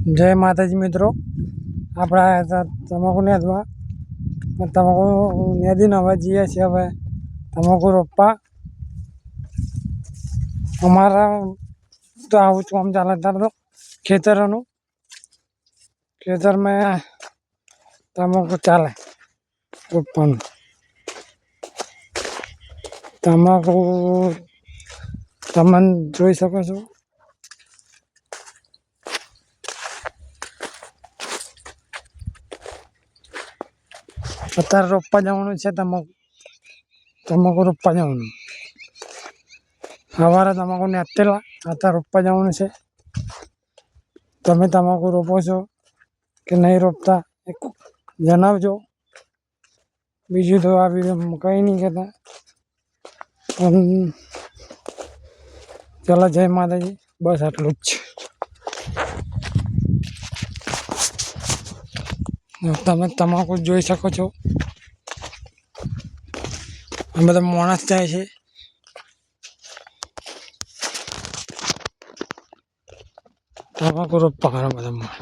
जय माताजी मित्रों, આપણે આવ્યા હતા તમાકુ નેદવા. તમાકુ નેદીને હવે જઈએ છીએ હવે તમાકુ રોપવા. અમારા તો આવું જ કામ ચાલે અત્યારે તો ખેતરોનું. ખેતરમાં તમાકુ ચાલે રોપવાનું. તમાકુ તમે જોઈ શકો છો. અત્યારે રોપવા જવાનું છે તમાકુ રોપવા જવાનું. સવારે તમાકુ નેતેલા, અત્યારે રોપવા જવાનું છે. તમે તમાકુ રોપો છો કે નહીં રોપતા એ જણાવજો. બીજું તો આ વિડીયોમાં કંઈ નહીં કહેતા. ચાલો, જય માતાજી, બસ આટલું જ. તમે તમાકુ જોઈ શકો છો. આ બધા માણસ જાય છે. તમાકુ રોપવા વાળા બધા માણસ.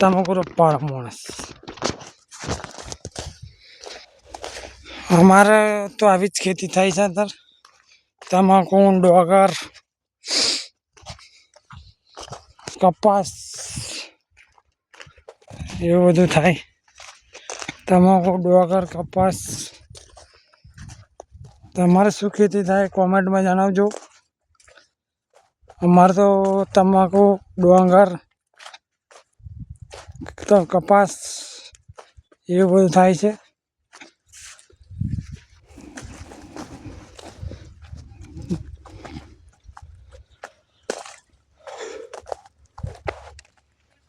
તમાકુ રોપવા વાળા માણસ. અમારે તો આવી જ ખેતી થાય છે અત્યારે. તમાકુ, ડોગર, કપાસ એવું બધું થાય. તમાકુ, ડોગર, કપાસ. તમારે શું ખેતી થાય કોમેન્ટમાં જણાવજો. અમારે તો તમાકુ, ડોંગર, કપાસ એવું બધું થાય છે.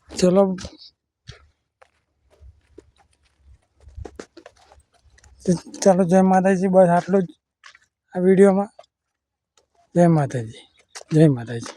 ચલો, ચાલો, જય માતાજી, બસ આટલું જ આ વિડીયોમાં. જય માતાજી, જય માતાજી.